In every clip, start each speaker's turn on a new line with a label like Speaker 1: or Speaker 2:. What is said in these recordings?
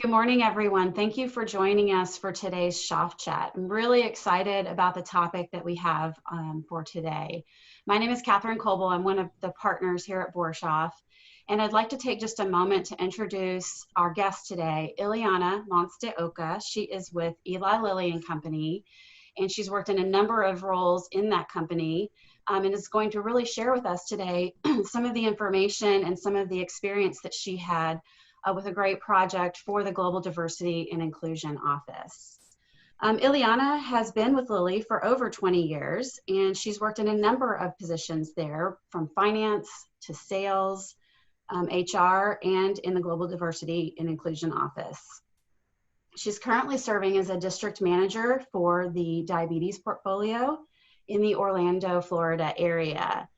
Speaker 1: Good morning, everyone. Thank you for joining us for today's Shoff Chat. I'm really excited about the topic that we have for today. My name is Catherine Coble. I'm one of the partners here at Shoff, and I'd like to take just a moment to introduce our guest today, Ileana Monts de Oca. She is with Eli Lilly and Company, and she's worked in a number of roles in that company, and is going to really share with us today some of the information and some of the experience that she had with a great project for the Global Diversity and Inclusion Office. Ileana has been with Lilly for over 20 years, and she's worked in a number of positions there, from finance to sales, HR, and in the Global Diversity and Inclusion Office. She's currently serving as a district manager for the diabetes portfolio in the Orlando, Florida area.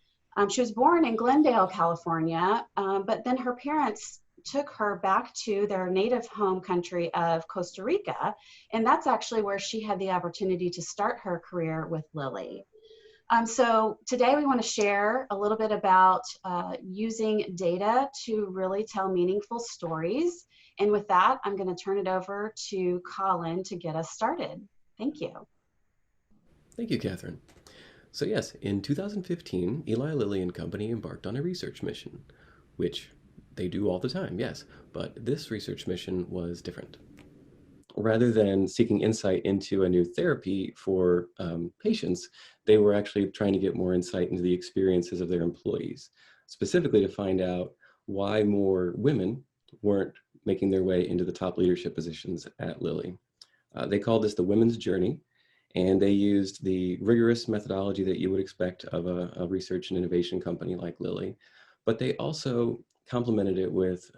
Speaker 1: She was born in Glendale, California, but then her parents took her back to their native home country of Costa Rica, and that's actually where she had the opportunity to start her career with Lilly. So today we want to share a little bit about using data to really tell meaningful stories. And with that, I'm going to turn it over to Colin to get us started. Thank you.
Speaker 2: Thank you, Catherine. So yes, in 2015, Eli Lilly and Company embarked on a research mission, which they do all the time, yes, but this research mission was different. Rather than seeking insight into a new therapy for patients, they were actually trying to get more insight into the experiences of their employees, specifically to find out why more women weren't making their way into the top leadership positions at Lilly. They called this the women's journey, and they used the rigorous methodology that you would expect of a research and innovation company like Lilly, but they also complemented it with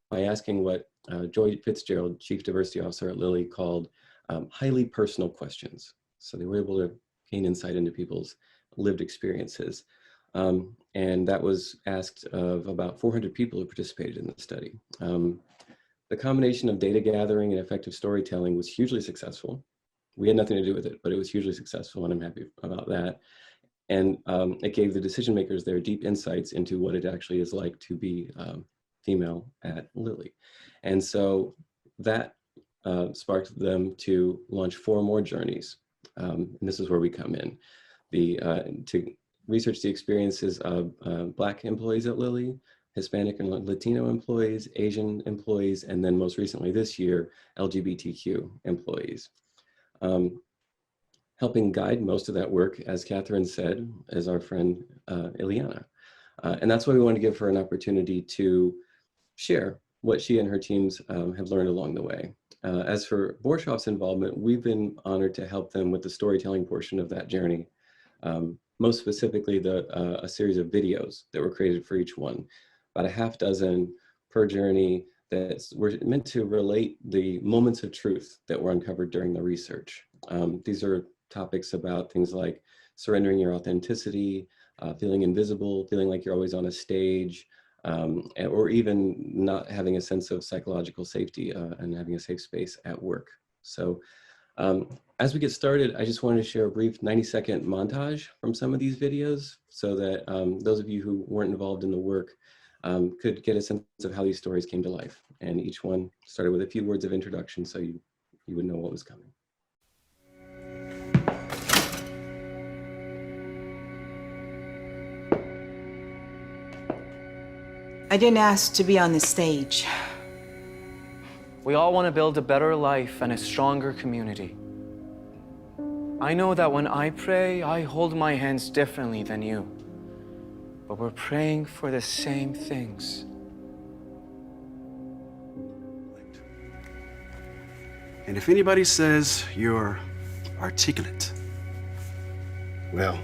Speaker 2: by asking what Joy Fitzgerald, Chief Diversity Officer at Lilly, called highly personal questions. So they were able to gain insight into people's lived experiences. And that was asked of about 400 people who participated in the study. The combination of data gathering and effective storytelling was hugely successful. We had nothing to do with it, but it was hugely successful, and I'm happy about that. And it gave the decision makers their deep insights into what it actually is like to be female at Lilly. And so that sparked them to launch 4 more journeys. And this is where we come in. To research the experiences of Black employees at Lilly, Hispanic and Latino employees, Asian employees, and then most recently this year, LGBTQ employees. Helping guide most of that work, as Catherine said, is our friend Ileana. And that's why we want to give her an opportunity to share what she and her teams have learned along the way. As for Shoff's involvement, we've been honored to help them with the storytelling portion of that journey. Most specifically, a series of videos that were created for each one, about a half dozen per journey that were meant to relate the moments of truth that were uncovered during the research. These are topics about things like surrendering your authenticity, feeling invisible, feeling like you're always on a stage, or even not having a sense of psychological safety and having a safe space at work. So as we get started, I just wanted to share a brief 90-second montage from some of these videos so that those of you who weren't involved in the work could get a sense of how these stories came to life. And each one started with a few words of introduction so you would know what was coming.
Speaker 3: I didn't ask to be on the stage.
Speaker 4: We all want to build a better life and a stronger community. I know that when I pray, I hold my hands differently than you. But we're praying for the same things.
Speaker 5: And if anybody says you're articulate, well,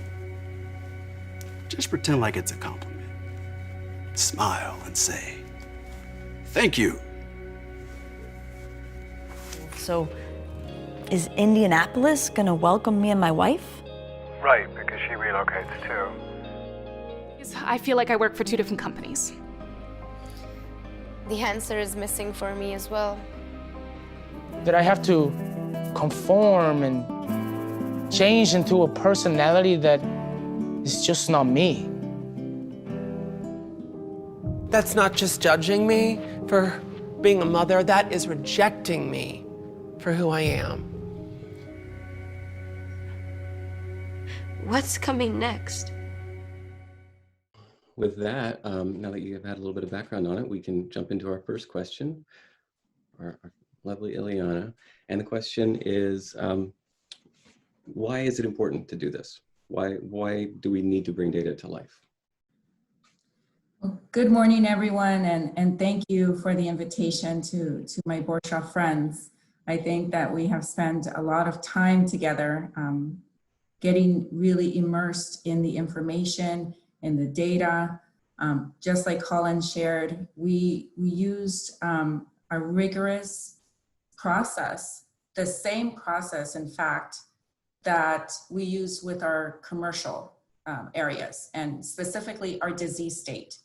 Speaker 5: just pretend like it's a compliment. Smile and say, thank you.
Speaker 6: So, is Indianapolis gonna welcome me and my wife?
Speaker 7: Right, because she relocates too.
Speaker 8: I feel like I work for 2 different companies.
Speaker 9: The answer is missing for me as well.
Speaker 10: That I have to conform and change into a personality that is just not me.
Speaker 11: That's not just judging me for being a mother, that is rejecting me for who I am.
Speaker 9: What's coming next?
Speaker 2: With that, now that you have had a little bit of background on it, we can jump into our first question, our lovely Ileana. And the question is, why is it important to do this? Why do we need to bring data to life?
Speaker 12: Good morning, everyone, and thank you for the invitation to my Shoff friends. I think that we have spent a lot of time together getting really immersed in the information, in the data. Just like Colin shared, we used a rigorous process, the same process, in fact, that we use with our commercial areas, and specifically our disease state.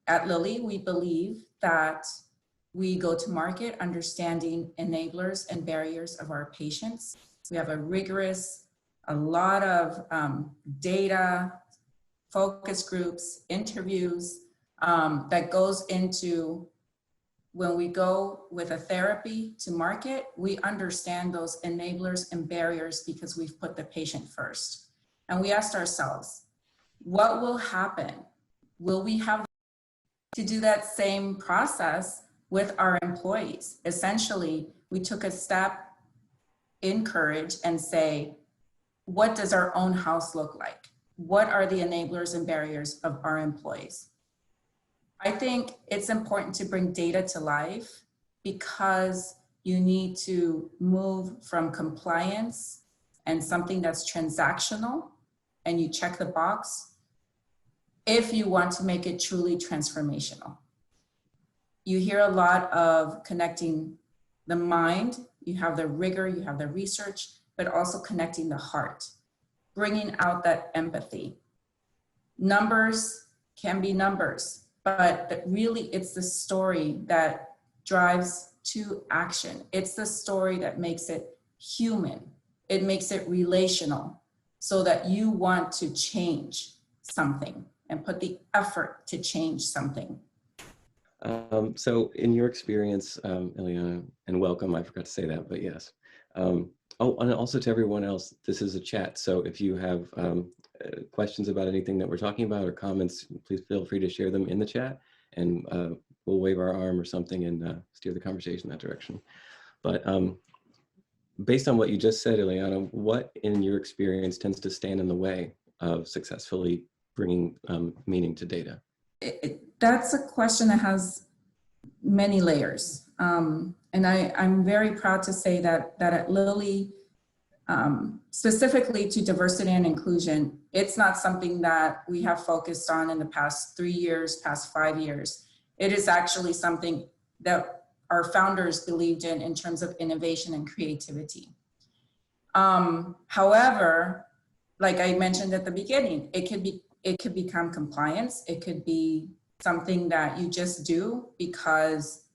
Speaker 12: At Lilly, we believe that we go to market understanding enablers and barriers of our patients. We have a lot of data, focus groups, interviews that goes into when we go with a therapy to market, we understand those enablers and barriers because we've put the patient first. And we asked ourselves, what will happen? Will we have to do that same process with our employees? Essentially, we took a step in courage and say, what does our own house look like? What are the enablers and barriers of our employees? I think it's important to bring data to life because you need to move from compliance and something that's transactional and you check the box if you want to make it truly transformational. You hear a lot of connecting the mind, you have the rigor, you have the research, but also connecting the heart, bringing out that empathy. Numbers can be numbers, but really it's the story that drives to action. It's the story that makes it human. It makes it relational so that you want to change something and put the effort to change something.
Speaker 2: So in your experience, Ileana, and welcome, I forgot to say that, but yes. Oh, and also to everyone else, this is a chat. So if you have questions about anything that we're talking about or comments, please feel free to share them in the chat and we'll wave our arm or something and steer the conversation in that direction. But based on what you just said, Ileana, what in your experience tends to stand in the way of successfully bringing meaning to data?
Speaker 12: That's a question that has many layers. And I'm very proud to say that at Lilly, specifically to diversity and inclusion, it's not something that we have focused on in the past 3 years, past 5 years. It is actually something that our founders believed in terms of innovation and creativity. However, like I mentioned at the beginning, it could become compliance. It could be something that you just do because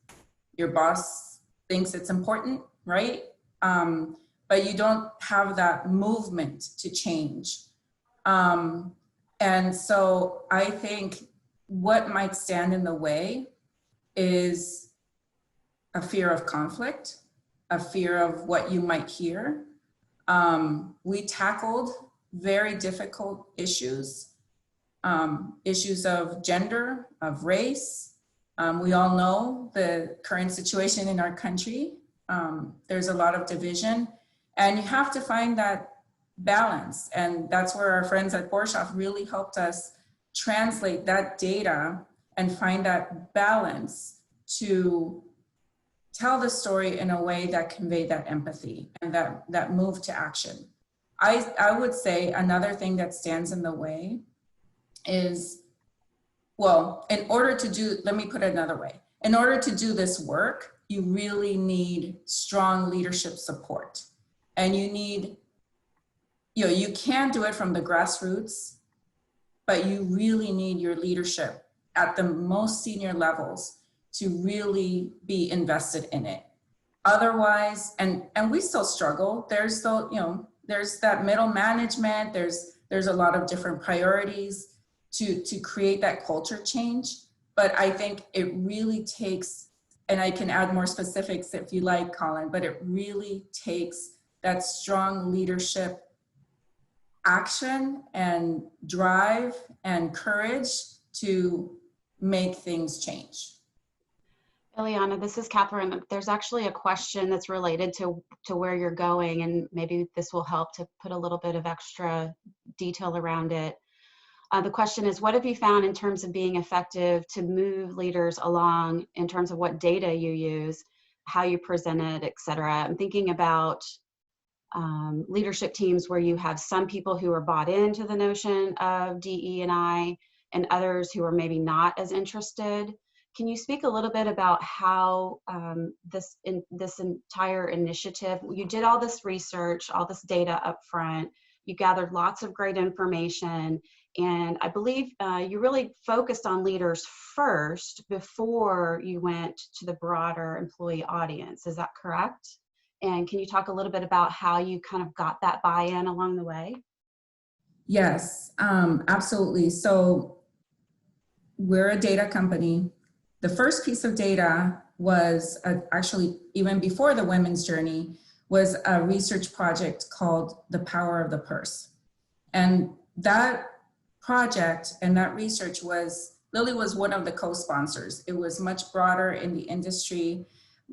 Speaker 12: your boss thinks it's important, right? But you don't have that movement to change. And so I think what might stand in the way is a fear of conflict, a fear of what you might hear. We tackled very difficult issues, issues of gender, of race. We all know the current situation in our country. There's a lot of division and you have to find that balance. And that's where our friends at Shoff really helped us translate that data and find that balance to tell the story in a way that conveyed that empathy and that move to action. I would say another thing that stands in the way is, well, in order to do, let me put it another way. In order to do this work, you really need strong leadership support. And you need, you can do it from the grassroots, but you really need your leadership at the most senior levels to really be invested in it. Otherwise, and we still struggle. There's still, there's that middle management. There's a lot of different priorities to create that culture change. But I think it really takes and I can add more specifics if you like, Colin, but it really takes that strong leadership action and drive and courage to make things change.
Speaker 1: Ileana, this is Catherine. There's actually a question that's related to where you're going, and maybe this will help to put a little bit of extra detail around it. The question is, what have you found in terms of being effective to move leaders along in terms of what data you use, how you present it, et cetera? I'm thinking about leadership teams where you have some people who are bought into the notion of DE&I and others who are maybe not as interested. Can you speak a little bit about how this entire initiative, you did all this research, all this data up front, you gathered lots of great information, and I believe you really focused on leaders first before you went to the broader employee audience. Is that correct? And can you talk a little bit about how you kind of got that buy-in along the way?
Speaker 12: Yes, absolutely. So we're a data company. The first piece of data was actually, even before the women's journey, was a research project called The Power of the Purse. And that project and that research was, Lilly was one of the co-sponsors. It was much broader in the industry.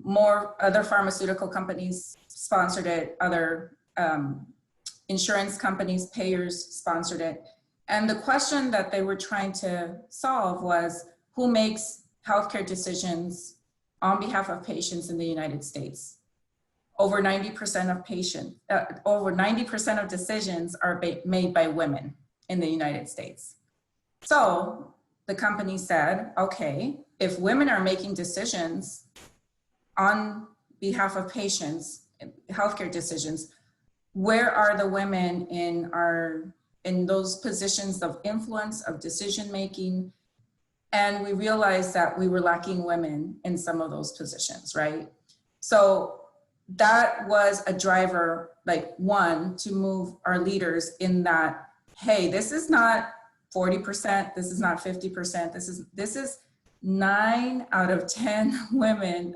Speaker 12: More other pharmaceutical companies sponsored it, other insurance companies, payers sponsored it. And the question that they were trying to solve was, who makes healthcare decisions on behalf of patients in the United States? Over 90% of decisions are made by women in the United States. So the company said, okay, if women are making decisions on behalf of patients, healthcare decisions, where are the women in those positions of influence, of decision-making? And we realized that we were lacking women in some of those positions, right? So that was a driver, like one, to move our leaders in that, hey, this is not 40%, this is not 50%, this is 9 out of 10 women,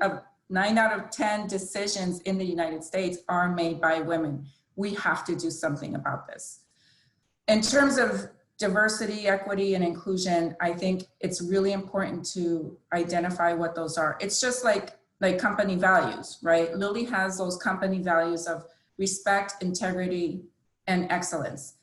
Speaker 12: 9 out of 10 decisions in the United States are made by women. We have to do something about this. In terms of diversity, equity, and inclusion, I think it's really important to identify what those are. It's just like company values, right? Lilly has those company values of respect, integrity, and excellence.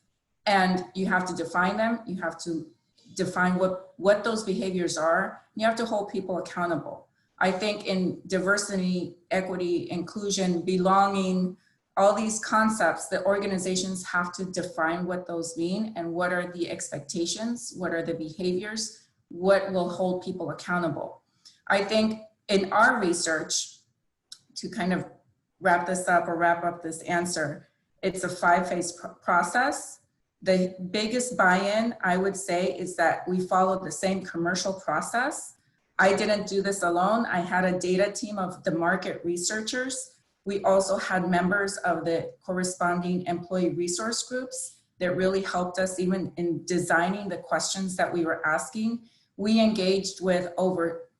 Speaker 12: And you have to define them. You have to define what those behaviors are. You have to hold people accountable. I think in diversity, equity, inclusion, belonging, all these concepts, the organizations have to define what those mean and what are the expectations, what are the behaviors, what will hold people accountable. I think in our research, to kind of wrap this up or wrap up this answer, it's a 5-phase process. The biggest buy-in, I would say, is that we followed the same commercial process. I didn't do this alone. I had a data team of the market researchers. We also had members of the corresponding employee resource groups that really helped us even in designing the questions that we were asking. We engaged with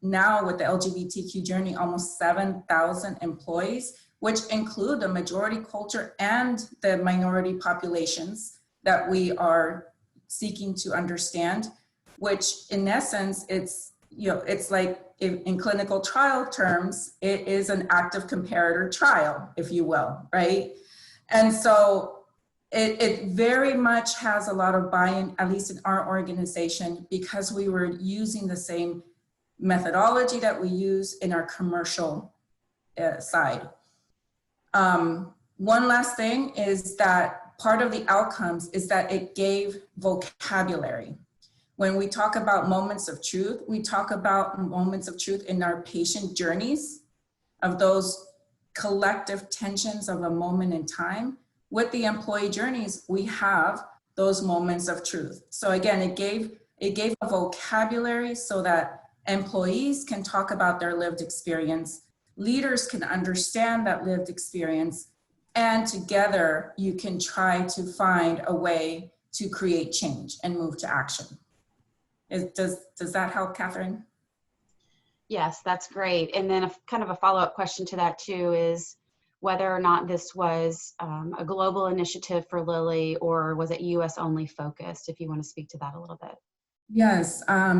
Speaker 12: now with the LGBTQ journey, almost 7,000 employees, which include the majority culture and the minority populations that we are seeking to understand, which in essence, it's like in clinical trial terms, it is an active comparator trial, if you will, right? And so it very much has a lot of buy-in, at least in our organization, because we were using the same methodology that we use in our commercial side. One last thing is that part of the outcomes is that it gave vocabulary. When we talk about moments of truth, we talk about moments of truth in our patient journeys, of those collective tensions of a moment in time. With the employee journeys, we have those moments of truth. So again, it gave a vocabulary so that employees can talk about their lived experience, leaders can understand that lived experience, and together you can try to find a way to create change and move to action. Does that help, Catherine?
Speaker 1: Yes, that's great. And then kind of a follow-up question to that too is whether or not this was a global initiative for Lilly, or was it US only focused, if you want to speak to that a little bit.
Speaker 12: Yes, up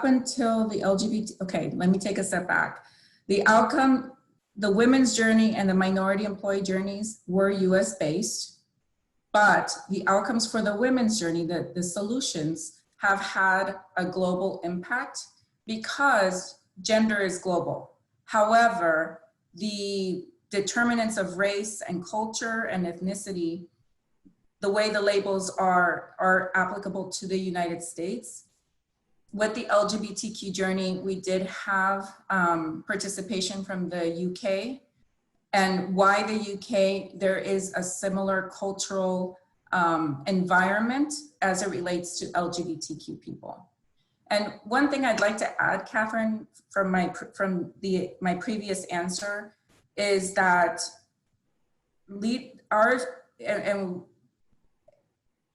Speaker 12: until the LGBT, okay, let me take a step back. The outcome, the women's journey and the minority employee journeys were US based, but the outcomes for the women's journey, the solutions, have had a global impact because gender is global. However, the determinants of race and culture and ethnicity, the way the labels are applicable to the United States. With the LGBTQ journey, we did have participation from the UK. And why the UK? There is a similar cultural environment as it relates to LGBTQ people. And one thing I'd like to add, Catherine, from my previous answer is that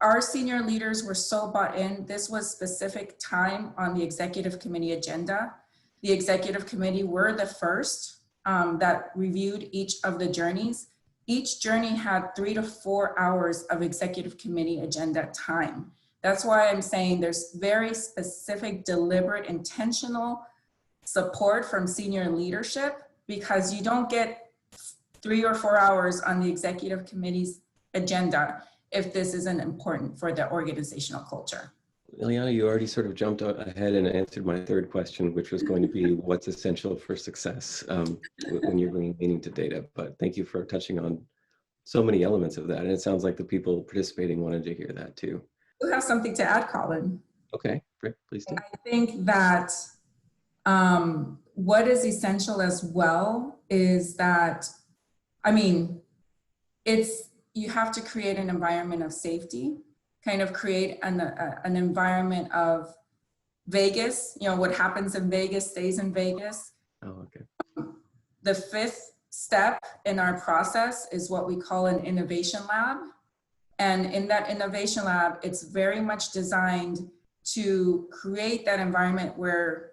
Speaker 12: our senior leaders were so bought in. This was specific time on the executive committee agenda. The executive committee were the first that reviewed each of the journeys. Each journey had 3 to 4 hours of executive committee agenda time. That's why I'm saying there's very specific, deliberate, intentional support from senior leadership, because you don't get 3 or 4 hours on the executive committee's agenda if this isn't important for the organizational culture.
Speaker 2: Ileana, you already sort of jumped ahead and answered my third question, which was going to be what's essential for success when you're bringing meaning to data. But thank you for touching on so many elements of that. And it sounds like the people participating wanted to hear that too.
Speaker 12: You have something to add, Colin.
Speaker 2: Okay, please do.
Speaker 12: I think that what is essential as well is that, you have to create an environment of safety, kind of create an environment of Vegas. What happens in Vegas stays in Vegas.
Speaker 2: Oh, okay.
Speaker 12: The fifth step in our process is what we call an innovation lab. And in that innovation lab, it's very much designed to create that environment where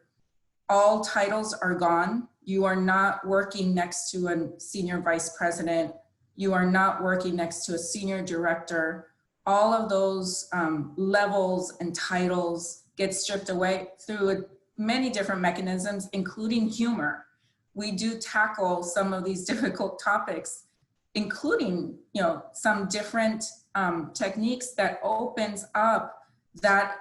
Speaker 12: all titles are gone. You are not working next to a senior vice president. You are not working next to a senior director. All of those levels and titles get stripped away through many different mechanisms, including humor. We do tackle some of these difficult topics, including some different techniques that opens up that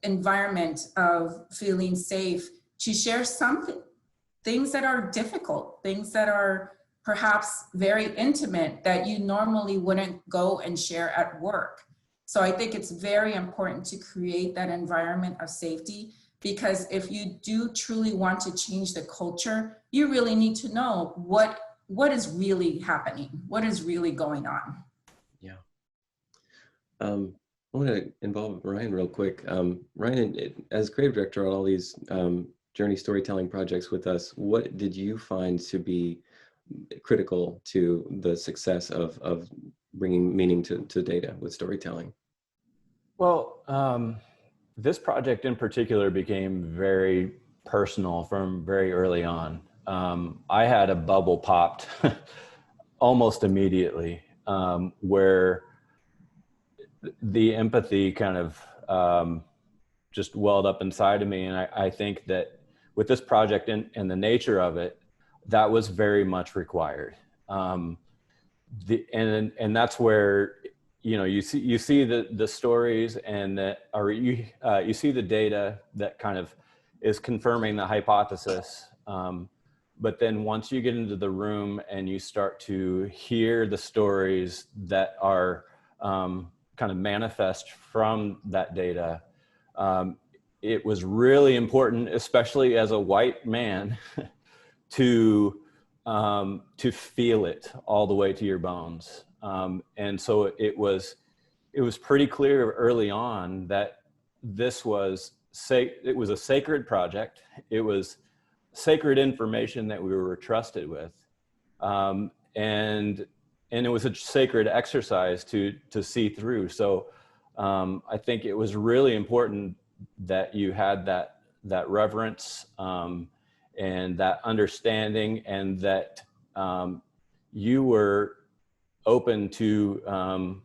Speaker 12: environment of feeling safe to share something, things that are difficult, things that are perhaps very intimate that you normally wouldn't go and share at work. So I think it's very important to create that environment of safety, because if you do truly want to change the culture, you really need to know what is really happening, what is really going on.
Speaker 2: Yeah. I want to involve Ryan real quick. Ryan, as creative director on all these journey storytelling projects with us, what did you find to be critical to the success of bringing meaning to data with storytelling?
Speaker 13: Well, this project in particular became very personal from very early on. I had a bubble popped almost immediately, where the empathy kind of just welled up inside of me. And I think that with this project and the nature of it, that was very much required. And that's where, you see the stories and you see the data that kind of is confirming the hypothesis. But then once you get into the room and you start to hear the stories that are kind of manifest from that data, it was really important, especially as a white man, to feel it all the way to your bones. And so it was pretty clear early on that this was it was a sacred project. It was sacred information that we were trusted with. And it was a sacred exercise to see through. So I think it was really important that you had that reverence, and that understanding, and that you were open to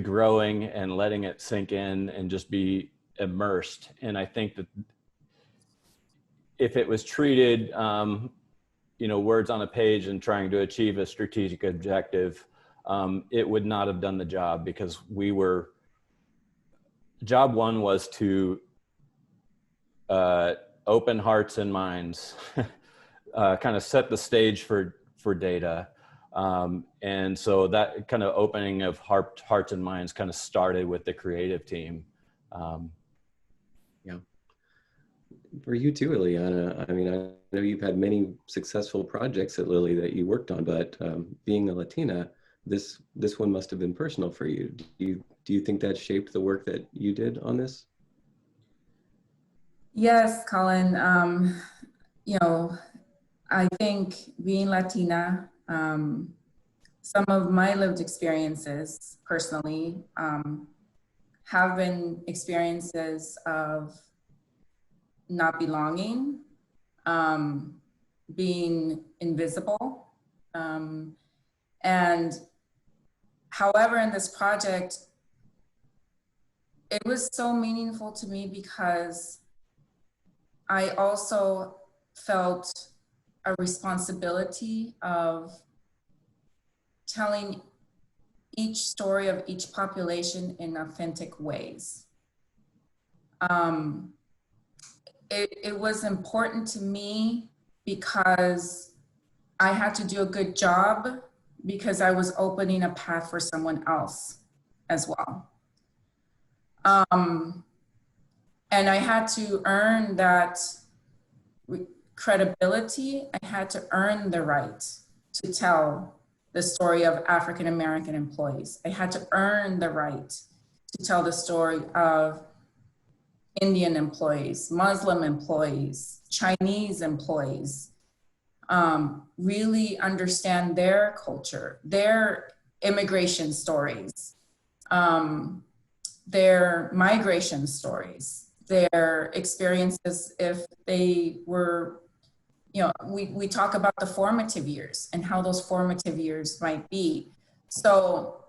Speaker 13: growing and letting it sink in and just be immersed. And I think that if it was treated, words on a page and trying to achieve a strategic objective, it would not have done the job, because job one was to open hearts and minds, kind of set the stage for data. And so that kind of opening of hearts and minds kind of started with the creative team.
Speaker 2: Yeah. For you too, Ileana. I mean, I know you've had many successful projects at Lilly that you worked on, but being a Latina, this one must have been personal for you. Do you think that shaped the work that you did on this?
Speaker 12: Yes, Colin. I think being Latina, some of my lived experiences personally have been experiences of not belonging, being invisible. And however, in this project, it was so meaningful to me because I also felt a responsibility of telling each story of each population in authentic ways. It was important to me because I had to do a good job, because I was opening a path for someone else as well. And I had to earn that credibility. I had to earn the right to tell the story of African-American employees. I had to earn the right to tell the story of Indian employees, Muslim employees, Chinese employees, really understand their culture, their immigration stories, their migration stories, their experiences if they were, we talk about the formative years and how those formative years might be. So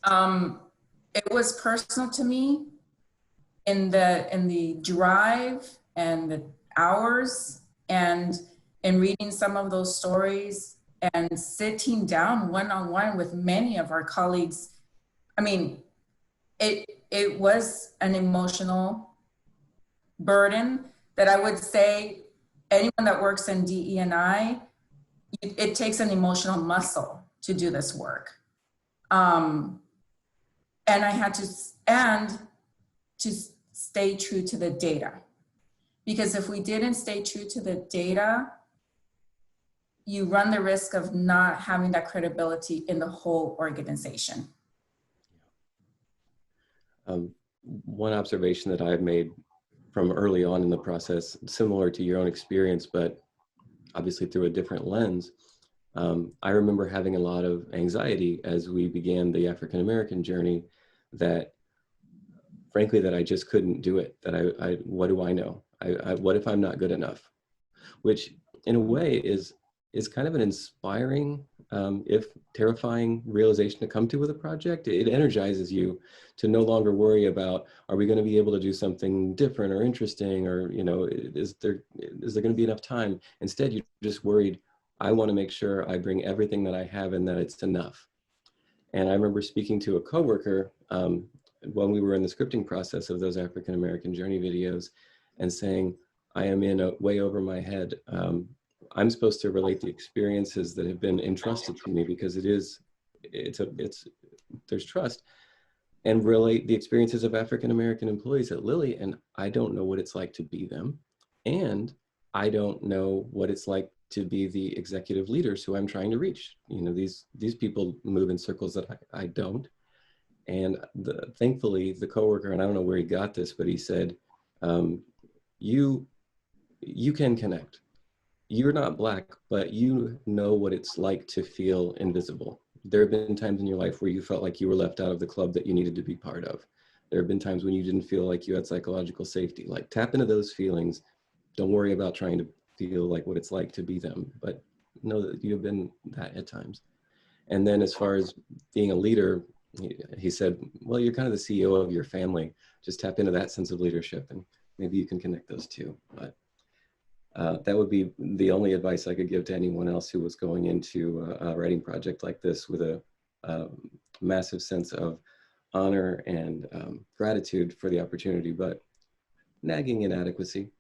Speaker 12: it was personal to me in the drive and the hours, and in reading some of those stories and sitting down one-on-one with many of our colleagues. I mean, it was an emotional burden that I would say anyone that works in DE&I, it takes an emotional muscle to do this work. And I had to stay true to the data. Because if we didn't stay true to the data, you run the risk of not having that credibility in the whole organization.
Speaker 2: One observation that I've made from early on in the process, similar to your own experience, but obviously through a different lens, I remember having a lot of anxiety as we began the African-American journey, that frankly, that I just couldn't do it, that what do I know? What if I'm not good enough? Which in a way is kind of an inspiring, if terrifying realization to come to with a project. It energizes you to no longer worry about, are we going to be able to do something different or interesting, or, is there going to be enough time? Instead, you're just worried, I want to make sure I bring everything that I have and that it's enough. And I remember speaking to a coworker when we were in the scripting process of those African-American journey videos and saying, I am in way over my head. I'm supposed to relate the experiences that have been entrusted to me, because there's trust, and relate the experiences of African-American employees at Lilly. And I don't know what it's like to be them. And I don't know what it's like to be the executive leaders who I'm trying to reach. These people move in circles that I don't. And thankfully, the coworker, and I don't know where he got this, but he said, you can connect. You're not Black, but you know what it's like to feel invisible. There have been times in your life where you felt like you were left out of the club that you needed to be part of. There have been times when you didn't feel like you had psychological safety. Like, tap into those feelings. Don't worry about trying to feel like what it's like to be them, but know that you have been that at times. And then as far as being a leader, he said, well, you're kind of the CEO of your family. Just tap into that sense of leadership, and maybe you can connect those two. But that would be the only advice I could give to anyone else who was going into a writing project like this with a massive sense of honor and gratitude for the opportunity, but nagging inadequacy.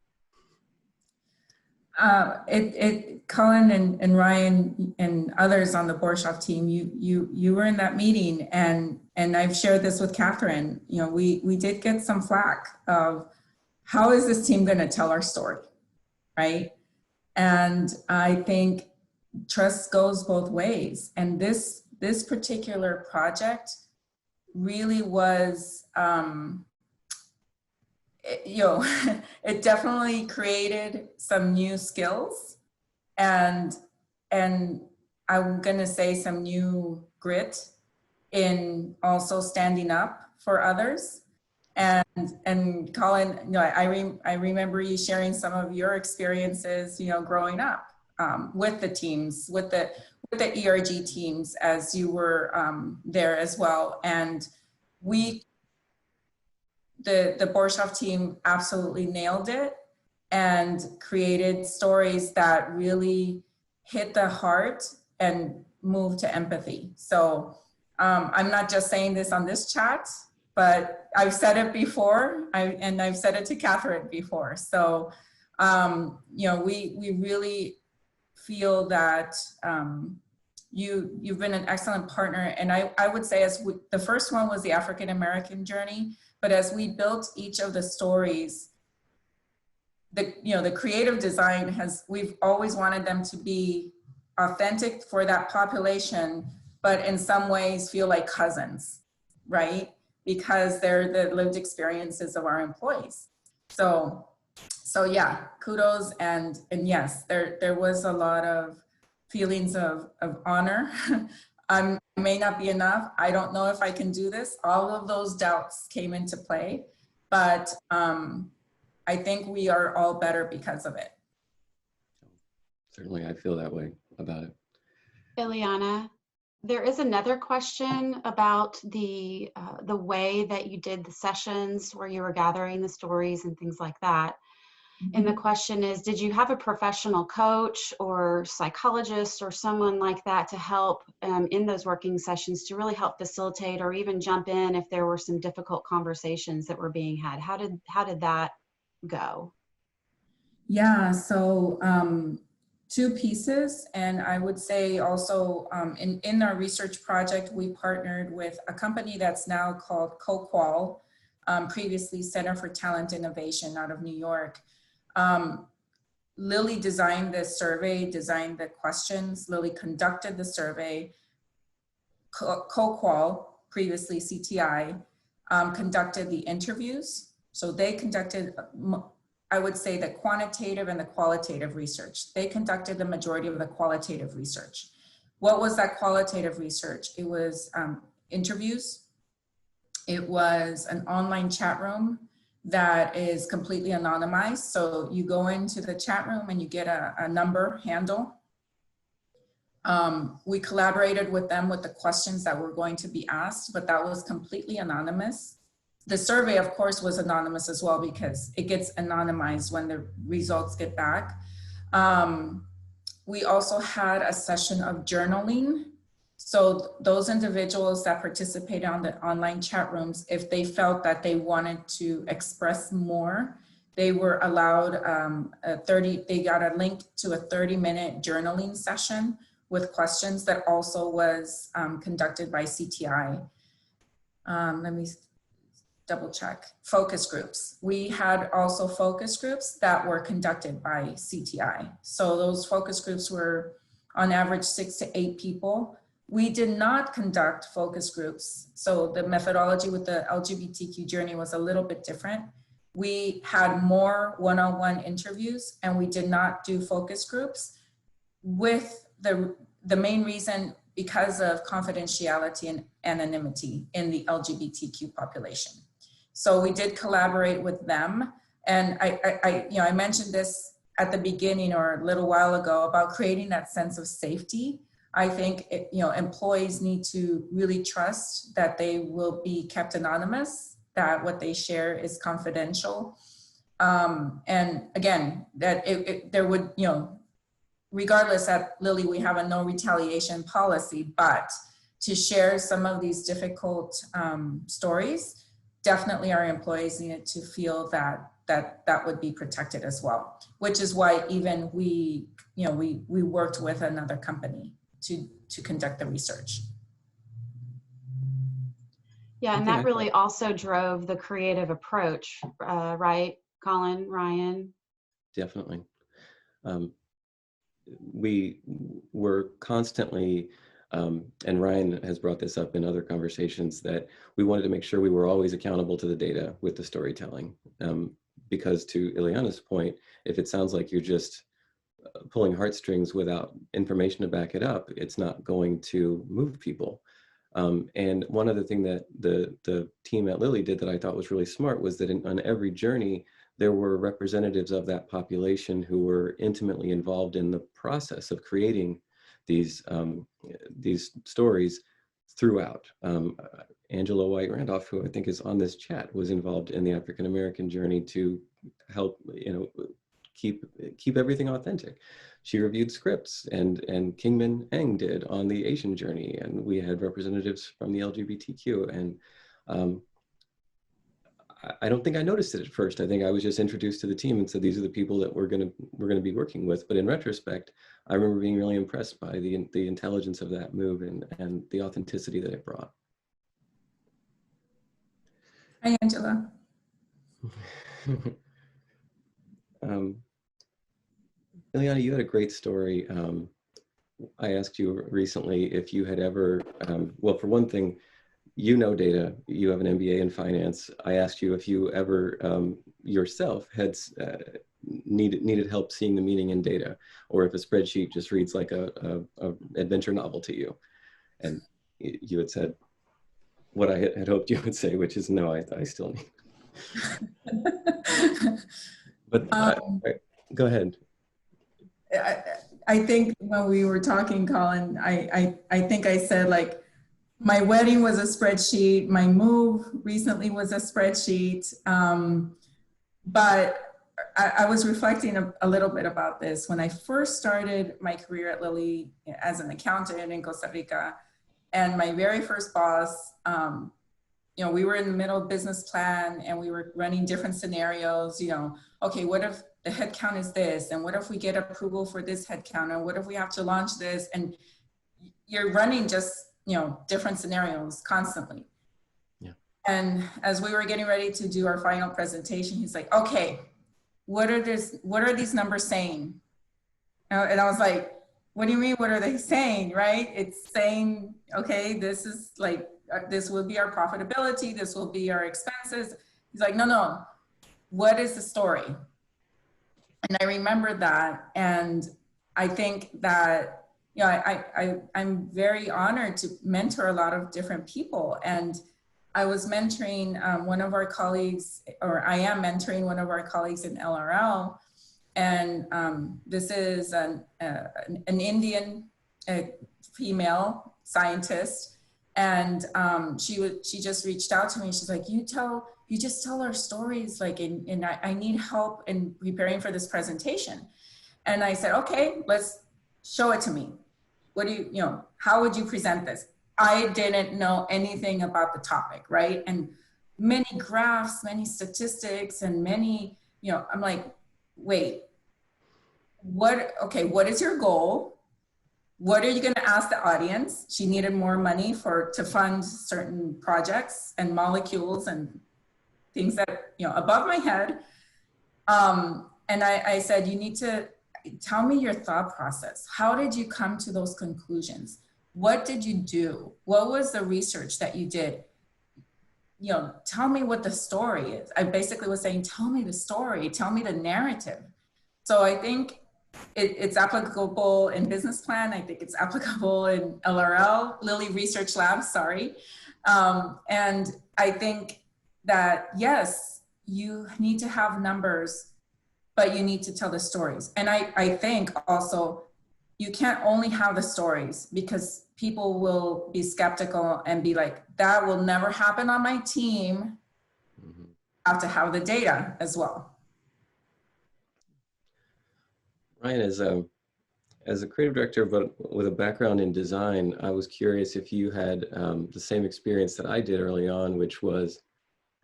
Speaker 12: Colin and Ryan and others on the Shoff team, you were in that meeting, and I've shared this with Catherine. You know, we did get some flack of how is this team going to tell our story, right? And I think trust goes both ways, and this particular project really was. It definitely created some new skills and I'm gonna say some new grit in also standing up for others. And Colin, you know, I remember you sharing some of your experiences, you know, growing up with the teams, with the ERG teams as you were there as well. And the Shoff team absolutely nailed it and created stories that really hit the heart and moved to empathy. So I'm not just saying this on this chat, but I've said it before, and I've said it to Catherine before. So, you know, we really feel that you've been an excellent partner. And I would say the first one was the African-American journey. But as we built each of the stories, the creative design we've always wanted them to be authentic for that population, but in some ways feel like cousins, right? Because they're the lived experiences of our employees. So yeah, kudos, and yes, there was a lot of feelings of honor. I may not be enough. I don't know if I can do this. All of those doubts came into play, but I think we are all better because of it.
Speaker 2: Certainly, I feel that way about it.
Speaker 1: Ileana, there is another question about the way that you did the sessions where you were gathering the stories and things like that. And the question is, did you have a professional coach or psychologist or someone like that to help in those working sessions to really help facilitate or even jump in if there were some difficult conversations that were being had? How did that go?
Speaker 12: Yeah, so two pieces. And I would say also in our research project, we partnered with a company that's now called CoQual, previously Center for Talent Innovation out of New York. Lilly designed this survey, designed the questions. Lilly conducted the survey. CoQual, previously CTI, conducted the interviews. So they conducted, I would say, the quantitative and the qualitative research. They conducted the majority of the qualitative research. What was that qualitative research? It was interviews. It was an online chat room that is completely anonymized. So you go into the chat room and you get a number handle. We collaborated with them with the questions that were going to be asked, but that was completely anonymous. The survey, of course, was anonymous as well because it gets anonymized when the results get back. We also had a session of journaling. So those individuals that participated on the online chat rooms, if they felt that they wanted to express more, they were allowed they got a link to a 30-minute journaling session with questions that also was conducted by CTI. Let me double check. Focus groups. We had also focus groups that were conducted by CTI. So those focus groups were on average 6 to 8 people. We did not conduct focus groups. So the methodology with the LGBTQ journey was a little bit different. We had more one-on-one interviews and we did not do focus groups with the main reason because of confidentiality and anonymity in the LGBTQ population. So we did collaborate with them. And I mentioned this at the beginning or a little while ago about creating that sense of safety. I think employees need to really trust that they will be kept anonymous, that what they share is confidential. And again, that there would, regardless at Lilly, we have a no retaliation policy, but to share some of these difficult stories, definitely our employees needed to feel that would be protected as well, which is why even we worked with another company to conduct the research.
Speaker 1: Yeah, and that really also drove the creative approach, right, Colin, Ryan?
Speaker 2: Definitely. We were constantly, and Ryan has brought this up in other conversations, that we wanted to make sure we were always accountable to the data with the storytelling. Because to Ileana's point, if it sounds like you're just pulling heartstrings without information to back it up, it's not going to move people. And one other thing that the team at Lilly did that I thought was really smart was that on every journey, there were representatives of that population who were intimately involved in the process of creating these stories throughout. Angela White Randolph, who I think is on this chat, was involved in the African American journey to help keep everything authentic. She reviewed scripts, and Kingman Eng did on the Asian journey, and we had representatives from the LGBTQ. And I don't think I noticed it at first. I think I was just introduced to the team and said, these are the people that we're going to be working with. But in retrospect, I remember being really impressed by the intelligence of that move and the authenticity that it brought.
Speaker 12: Hi, Angela.
Speaker 2: Ileana, you had a great story. I asked you recently if you had ever, well, for one thing, data, you have an MBA in finance. I asked you if you ever yourself had needed help seeing the meaning in data, or if a spreadsheet just reads like a adventure novel to you. And you had said what I had hoped you would say, which is no, I still need. But go ahead.
Speaker 12: I think when we were talking, Colin, I think I said, like, my wedding was a spreadsheet, my move recently was a spreadsheet, but I was reflecting a little bit about this. When I first started my career at Lilly as an accountant in Costa Rica, and my very first boss, we were in the middle of business plan and we were running different scenarios, okay, what if the headcount is this? And what if we get approval for this headcount? And what if we have to launch this? And you're running just, different scenarios constantly.
Speaker 2: Yeah.
Speaker 12: And as we were getting ready to do our final presentation, he's like, okay, what are these numbers saying? And I was like, what do you mean? What are they saying? Right? It's saying, okay, this is like, this will be our profitability. This will be our expenses. He's like, no, what is the story? And I remember that. And I think that, I'm very honored to mentor a lot of different people. And I was mentoring one of our colleagues, or I am mentoring one of our colleagues in LRL. And this is an Indian female scientist. And she just reached out to me. She's like, you just tell our stories, like, and I need help in preparing for this presentation. And I said, okay, let's show it to me. What do how would you present this? I didn't know anything about the topic, right? And many graphs, many statistics, and many, I'm like, wait, what is your goal? What are you going to ask the audience? She needed more money to fund certain projects and molecules and things that, above my head. And I said, you need to tell me your thought process. How did you come to those conclusions? What did you do? What was the research that you did? Tell me what the story is. I basically was saying, tell me the story, tell me the narrative. So I think it's applicable in business plan. I think it's applicable in LRL, Lilly Research Lab, sorry. And I think that yes, you need to have numbers, but you need to tell the stories. And I think also you can't only have the stories, because people will be skeptical and be like, that will never happen on my team.
Speaker 2: Mm-hmm.
Speaker 12: Have to have the data as well.
Speaker 2: Ryan, as a creative director, but with a background in design, I was curious if you had the same experience that I did early on, which was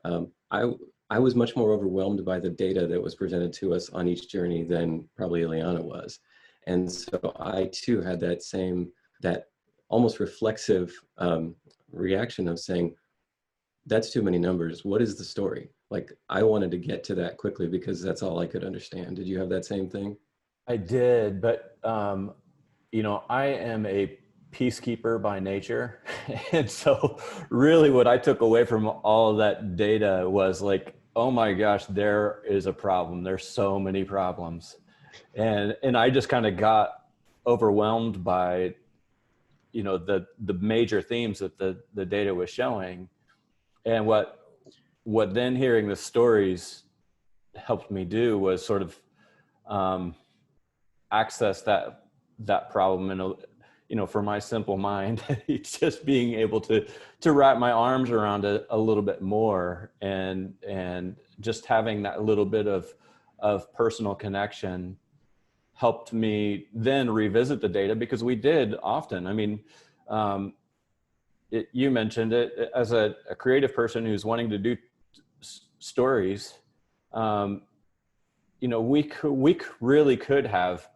Speaker 2: I was much more overwhelmed by the data that was presented to us on each journey than probably Ileana was. And so I too had that almost reflexive reaction of saying, that's too many numbers. What is the story? Like, I wanted to get to that quickly because that's all I could understand. Did you have that same thing?
Speaker 13: I did, but you know, I am a peacekeeper by nature. And so really what I took away from all of that data was like, oh my gosh, there is a problem. There's so many problems. And I just kind of got overwhelmed by, you know, the major themes that the data was showing. And what then hearing the stories helped me do was sort of access that problem. And, you know, for my simple mind, it's just being able to wrap my arms around it a little bit more, and just having that little bit of personal connection helped me then revisit the data, because we did often. I mean, you mentioned it, as a creative person who's wanting to do stories, you know, we really could have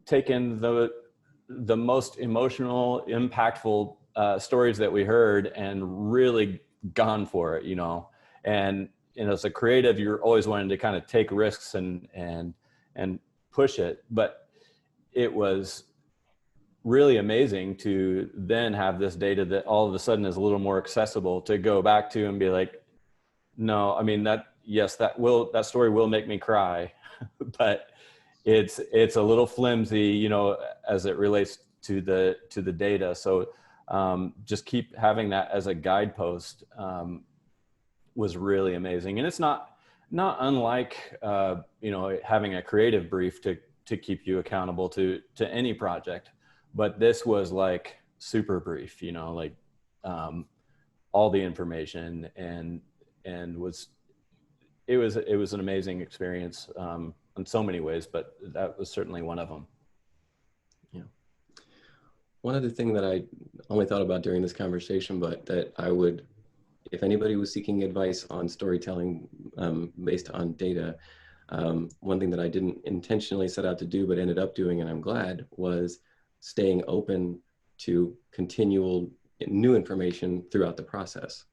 Speaker 13: taken the most emotional, impactful stories that we heard and really gone for it, you know. And you know, as a creative, you're always wanting to kind of take risks and push it. But it was really amazing to then have this data that all of a sudden is a little more accessible to go back to and be like, no, I mean, that story will make me cry, but it's a little flimsy, you know, as it relates to the data. So just keep having that as a guidepost was really amazing. And it's not unlike you know, having a creative brief to keep you accountable to any project, but this was like super brief, you know, like all the information, and it was an amazing experience in so many ways, but that was certainly one of them.
Speaker 2: Yeah. One other thing that I only thought about during this conversation, but that I would, if anybody was seeking advice on storytelling based on data, one thing that I didn't intentionally set out to do, but ended up doing, and I'm glad, was staying open to continual new information throughout the process.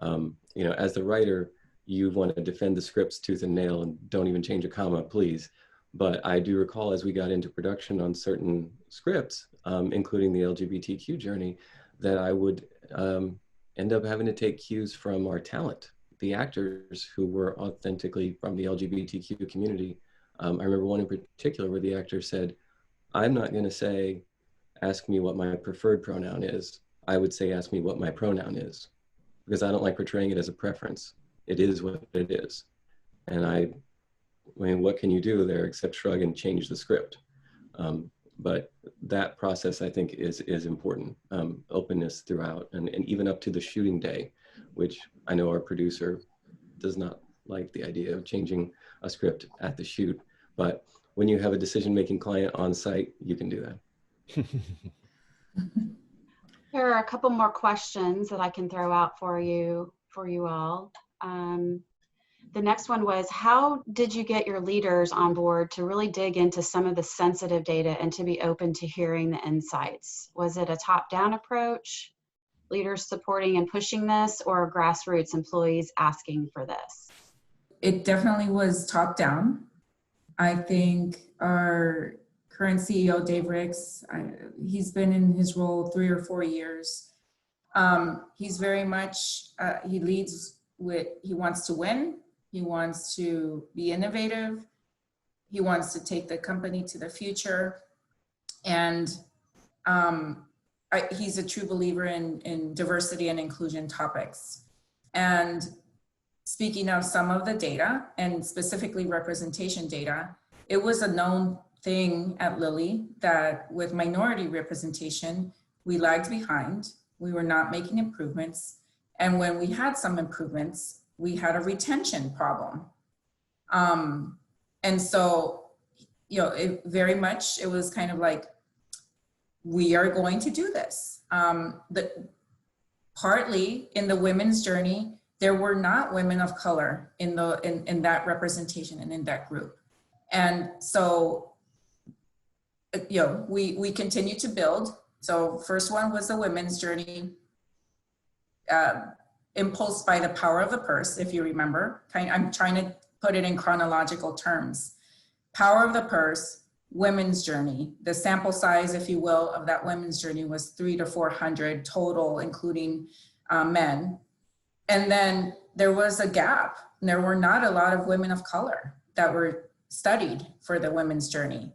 Speaker 2: You know, as the writer, you want to defend the scripts tooth and nail and don't even change a comma, please. But I do recall, as we got into production on certain scripts, including the LGBTQ journey, that I would end up having to take cues from our talent, the actors who were authentically from the LGBTQ community. I remember one in particular where the actor said, I'm not going to say, ask me what my preferred pronoun is. I would say, ask me what my pronoun is, because I don't like portraying it as a preference. It is what it is. And I mean, what can you do there except shrug and change the script? But that process, I think, is important. Openness throughout, and even up to the shooting day, which I know our producer does not like the idea of changing a script at the shoot. But when you have a decision-making client on site, you can do that.
Speaker 1: There are a couple more questions that I can throw out for you all. The next one was, how did you get your leaders on board to really dig into some of the sensitive data and to be open to hearing the insights? Was it a top-down approach, leaders supporting and pushing this, or grassroots employees asking for this?
Speaker 12: It definitely was top-down. I think our current CEO, Dave Ricks, he's been in his role 3 or 4 years. He's very much, he leads with, he wants to win. He wants to be innovative. He wants to take the company to the future. And he's a true believer in diversity and inclusion topics. And speaking of some of the data and specifically representation data, it was a known thing at Lilly that with minority representation, we lagged behind. We were not making improvements. And when we had some improvements, we had a retention problem. And so, you know, it was kind of like, we are going to do this. Partly in the women's journey, there were not women of color in that representation and in that group. And so, you know, we continue to build. So first one was the women's journey, impulsed by the power of the purse, if you remember. I'm trying to put it in chronological terms. Power of the purse, women's journey. The sample size, if you will, of that women's journey was 300 to 400 total, including men. And then there was a gap. There were not a lot of women of color that were studied for the women's journey.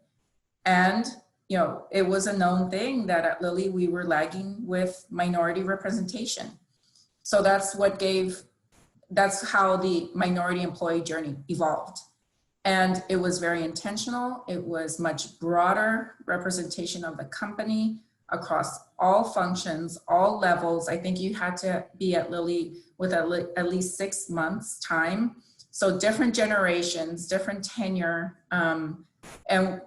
Speaker 12: And, you know, it was a known thing that at Lilly, we were lagging with minority representation. So that's how the minority employee journey evolved. And it was very intentional. It was much broader representation of the company across all functions, all levels. I think you had to be at Lilly with at least 6 months time. So different generations, different tenure. And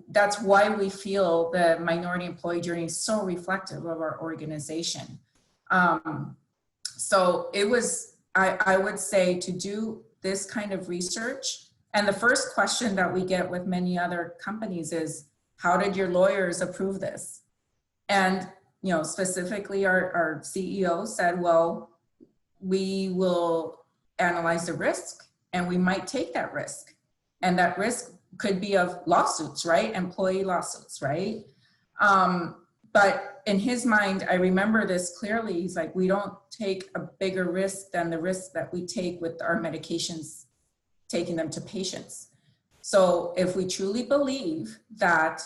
Speaker 12: that's why we feel the minority employee journey is so reflective of our organization. So it was, I would say, to do this kind of research. And the first question that we get with many other companies is, how did your lawyers approve this? And, you know, specifically our CEO said, well, we will analyze the risk and we might take that risk. And that risk could be of lawsuits, right? Employee lawsuits, right? But in his mind, I remember this clearly. He's like, we don't take a bigger risk than the risk that we take with our medications, taking them to patients. So if we truly believe that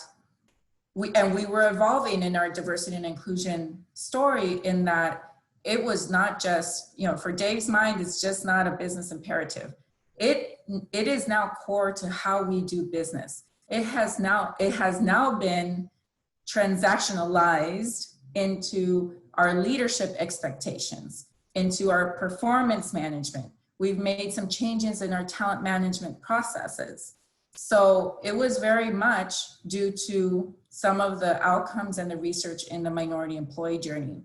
Speaker 12: we were evolving in our diversity and inclusion story, in that it was not just, you know, for Dave's mind, it's just not a business imperative. It is now core to how we do business. It has now been transactionalized into our leadership expectations, into our performance management. We've made some changes in our talent management processes. So it was very much due to some of the outcomes and the research in the minority employee journey.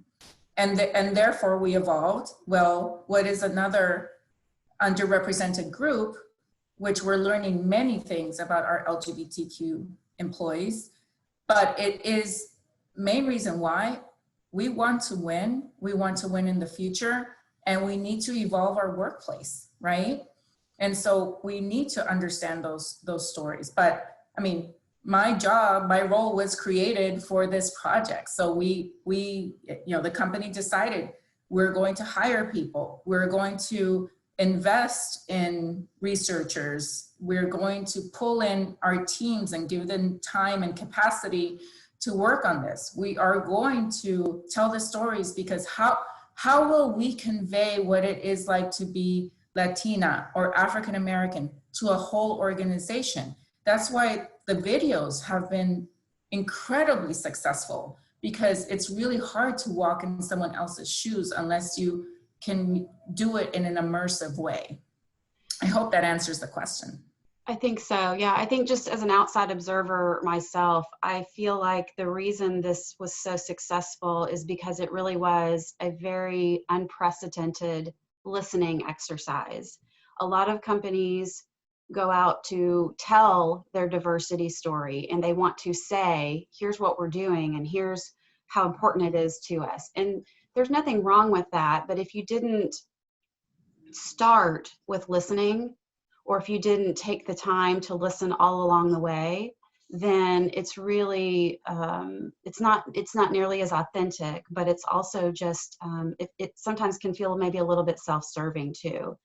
Speaker 12: And therefore we evolved, well, what is another underrepresented group, which we're learning many things about our LGBTQ employees, but it is main reason why we want to win. We want to win in the future, and we need to evolve our workplace, right? And so we need to understand those stories. But I mean, my role was created for this project. So we, you know, the company decided we're going to hire people. We're going to invest in researchers. We're going to pull in our teams and give them time and capacity to work on this. We are going to tell the stories, because how will we convey what it is like to be Latina or African American to a whole organization? That's why the videos have been incredibly successful, because it's really hard to walk in someone else's shoes unless you can do it in an immersive way. I hope that answers the question.
Speaker 1: I think so. Yeah, I think just as an outside observer myself, I feel like the reason this was so successful is because it really was a very unprecedented listening exercise. A lot of companies go out to tell their diversity story, and they want to say, here's what we're doing and here's how important it is to us. And there's nothing wrong with that, but if you didn't start with listening, or if you didn't take the time to listen all along the way, then it's really, it's not nearly as authentic, but it's also just, it sometimes can feel maybe a little bit self-serving too.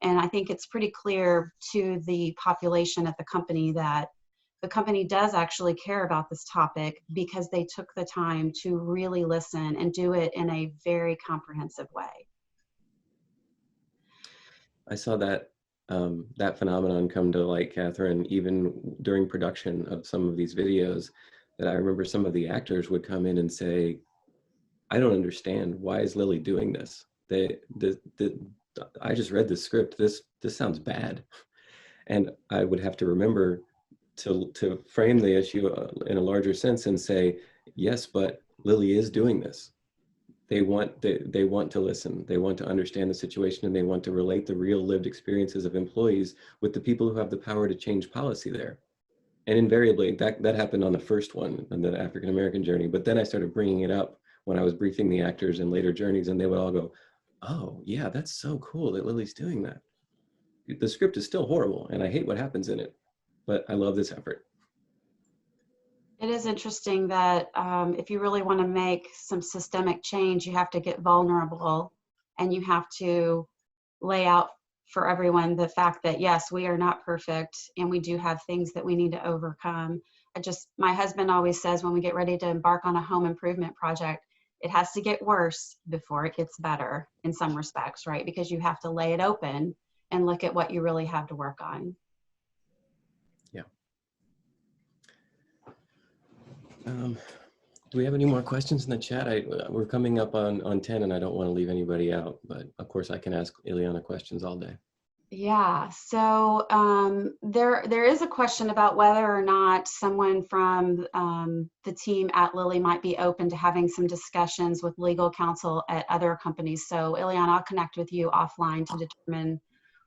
Speaker 1: And I think it's pretty clear to the population at the company that the company does actually care about this topic, because they took the time to really listen and do it in a very comprehensive way.
Speaker 2: I saw that that phenomenon come to light, Catherine, even during production of some of these videos, that I remember some of the actors would come in and say, I don't understand. Why is Lily doing this? I just read the script. This sounds bad. And I would have to remember to frame the issue in a larger sense and say, yes, but Lily is doing this. They want to listen. They want to understand the situation, and they want to relate the real lived experiences of employees with the people who have the power to change policy there. And invariably, that happened on the first one, on the African American journey. But then I started bringing it up when I was briefing the actors in later journeys, and they would all go, "Oh, yeah, that's so cool that Lily's doing that." The script is still horrible, and I hate what happens in it, but I love this effort.
Speaker 1: It is interesting that if you really want to make some systemic change, you have to get vulnerable, and you have to lay out for everyone the fact that, yes, we are not perfect, and we do have things that we need to overcome. My husband always says when we get ready to embark on a home improvement project, it has to get worse before it gets better in some respects, right? Because you have to lay it open and look at what you really have to work on.
Speaker 2: Yeah. Do we have any more questions in the chat? We're coming up on 10, and I don't want to leave anybody out, but of course I can ask Ileana questions all day.
Speaker 1: Yeah, so there is a question about whether or not someone from the team at Lilly might be open to having some discussions with legal counsel at other companies. So Ileana, I'll connect with you offline to determine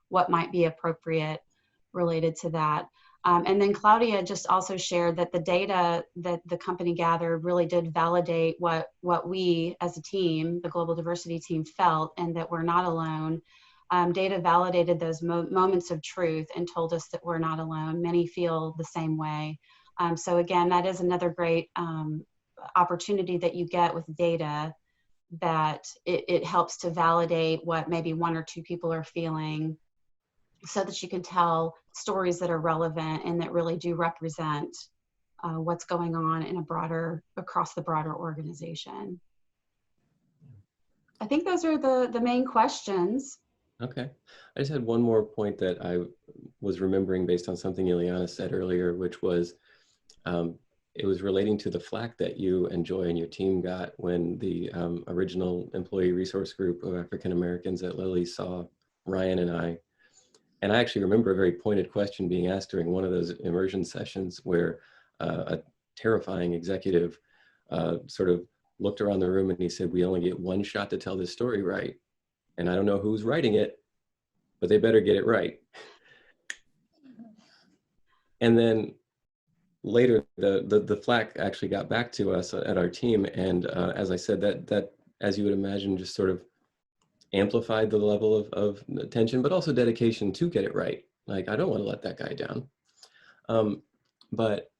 Speaker 1: what might be appropriate related to that. And then Claudia just also shared that the data that the company gathered really did validate what we as a team, the global diversity team, felt, and that we're not alone. Data validated those moments of truth and told us that we're not alone. Many feel the same way. So again, that is another great opportunity that you get with data, that it helps to validate what maybe one or two people are feeling, so that you can tell stories that are relevant and that really do represent what's going on in across the broader organization. I think those are the main questions.
Speaker 2: Okay. I just had one more point that I was remembering based on something Ileana said earlier, which was it was relating to the flack that you and Joy and your team got when the original employee resource group of African Americans at Lilly saw Ryan and I. And I actually remember a very pointed question being asked during one of those immersion sessions where a terrifying executive sort of looked around the room and he said, "We only get one shot to tell this story right. And I don't know who's writing it, but they better get it right." And then later, the Flack actually got back to us at our team. And as I said, that, as you would imagine, just sort of amplified the level of attention, but also dedication to get it right. Like, I don't want to let that guy down. But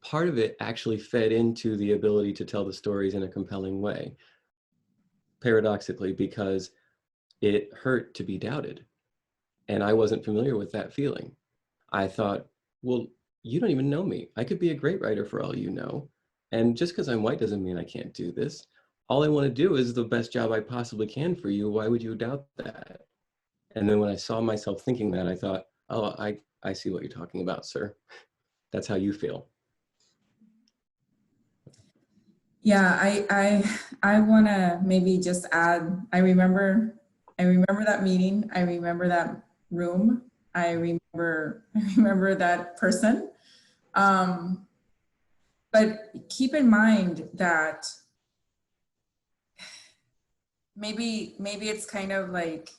Speaker 2: part of it actually fed into the ability to tell the stories in a compelling way, paradoxically, because it hurt to be doubted. And I wasn't familiar with that feeling. I thought, well, you don't even know me. I could be a great writer for all you know. And just because I'm white doesn't mean I can't do this. All I want to do is the best job I possibly can for you. Why would you doubt that? And then when I saw myself thinking that, I thought, oh, I see what you're talking about, sir. That's how you feel.
Speaker 12: Yeah, I want to maybe just add, I remember that meeting. I remember that room. I remember that person. But keep in mind that maybe it's kind of like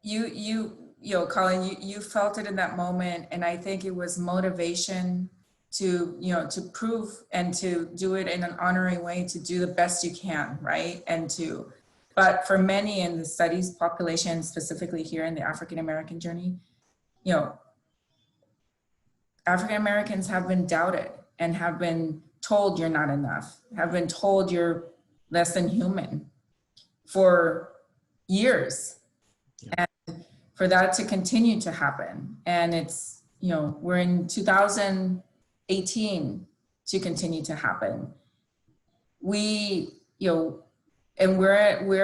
Speaker 12: you know, Colin, you felt it in that moment, and I think it was motivation to, you know, to prove and to do it in an honoring way, to do the best you can, right? But for many in the studies population, specifically here in the African American journey, you know, African Americans have been doubted and have been told you're not enough, have been told you're less than human for years. Yeah. And for that to continue to happen. And it's, you know, we're in 2018 to continue to happen. We, you know, And we're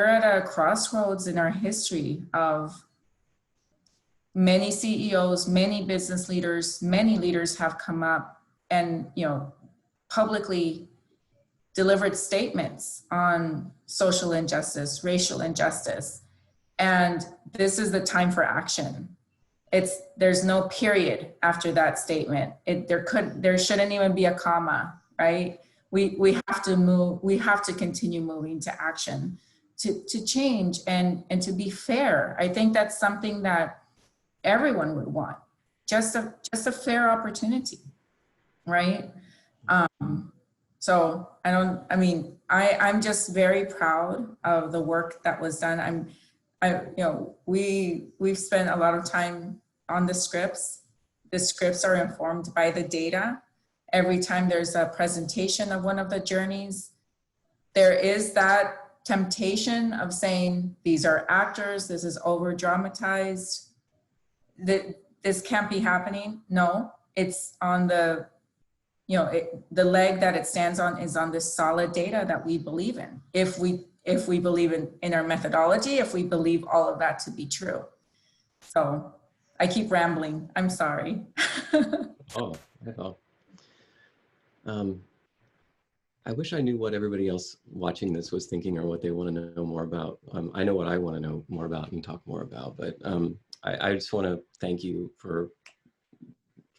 Speaker 12: at a crossroads in our history of many CEOs, many business leaders, many leaders have come up and, publicly delivered statements on social injustice, racial injustice. And this is the time for action. There's no period after that statement. There shouldn't even be a comma, right? We have to move, we have to continue moving to action to change and to be fair. I think that's something that everyone would want, just a fair opportunity, right? So I'm just very proud of the work that was done. We've spent a lot of time on the scripts. The scripts are informed by the data. Every time there's a presentation of one of the journeys, there is that temptation of saying, these are actors, this is over dramatized, this can't be happening. No, it's on the leg that it stands on is on this solid data that we believe in. If we believe in our methodology, if we believe all of that to be true. So I keep rambling, I'm sorry.
Speaker 2: I wish I knew what everybody else watching this was thinking or what they want to know more about. I know what I want to know more about and talk more about, but I just want to thank you for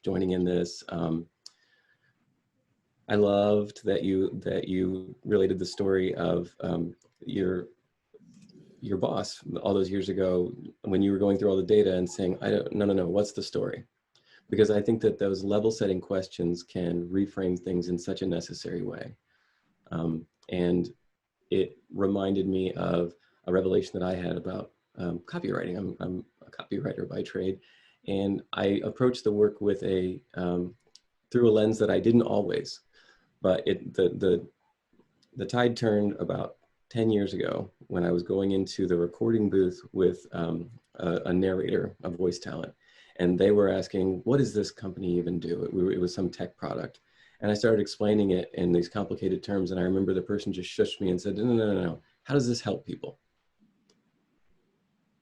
Speaker 2: joining in this. I loved that you related the story of your boss all those years ago when you were going through all the data and saying, no, what's the story? Because I think that those level setting questions can reframe things in such a necessary way. And it reminded me of a revelation that I had about copywriting. I'm a copywriter by trade, and I approached the work with through a lens that I didn't always. But the tide turned about 10 years ago when I was going into the recording booth with a narrator, a voice talent. And they were asking, what does this company even do? It was some tech product. And I started explaining it in these complicated terms. And I remember the person just shushed me and said, no. How does this help people?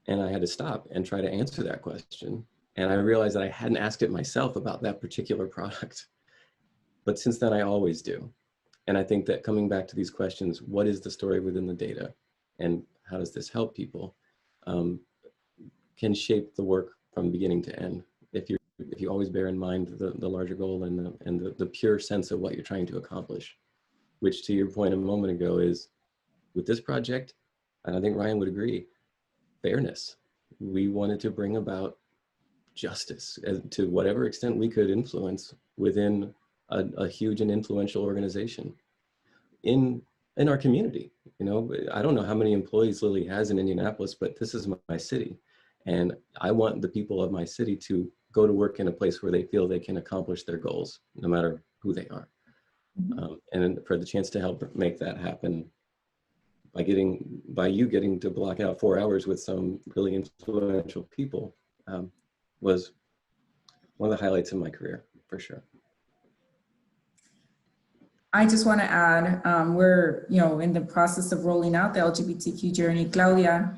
Speaker 2: And I had to stop and try to answer that question. And I realized that I hadn't asked it myself about that particular product. But since then, I always do. And I think that coming back to these questions, what is the story within the data? And how does this help people? Can shape the work from beginning to end. If you always bear in mind the larger goal and the pure sense of what you're trying to accomplish, which to your point a moment ago is, with this project, and I think Ryan would agree, fairness. We wanted to bring about justice to whatever extent we could influence within a huge and influential organization in our community. I don't know how many employees Lilly has in Indianapolis, but this is my city. And I want the people of my city to go to work in a place where they feel they can accomplish their goals, no matter who they are. And for the chance to help make that happen by you getting to block out 4 hours with some really influential people was one of the highlights of my career, for sure.
Speaker 12: I just want to add, we're in the process of rolling out the LGBTQ journey. Claudia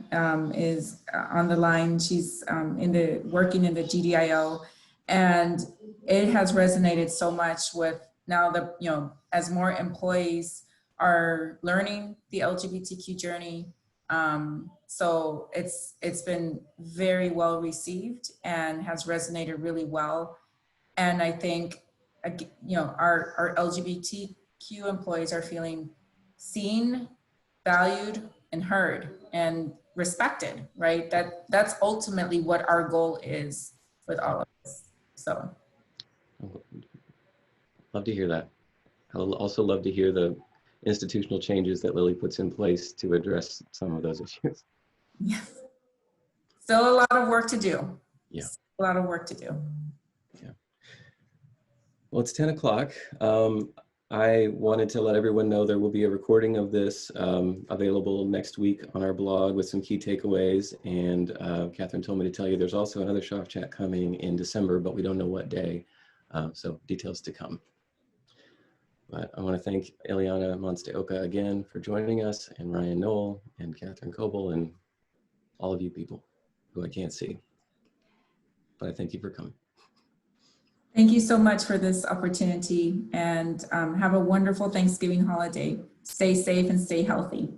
Speaker 12: is on the line. She's working in the GDIO, and it has resonated so much with now as more employees are learning the LGBTQ journey. So it's been very well received and has resonated really well. And I think our LGBTQ employees are feeling seen, valued, and heard, and respected, right? That's ultimately what our goal is with all of this. So.
Speaker 2: Love to hear that. I'll also love to hear the institutional changes that Lilly puts in place to address some of those issues.
Speaker 12: Yes. Still a lot of work to do.
Speaker 2: Yeah.
Speaker 12: A lot of work to do.
Speaker 2: Yeah. Well, it's 10 o'clock. I wanted to let everyone know there will be a recording of this available next week on our blog with some key takeaways. And Catherine told me to tell you there's also another Shoff Chat coming in December, but we don't know what day. So details to come. But I want to thank Ileana Monts de Oca again for joining us, and Ryan Knoll and Catherine Coble and all of you people who I can't see. But I thank you for coming.
Speaker 12: Thank you so much for this opportunity, and have a wonderful Thanksgiving holiday. Stay safe and stay healthy.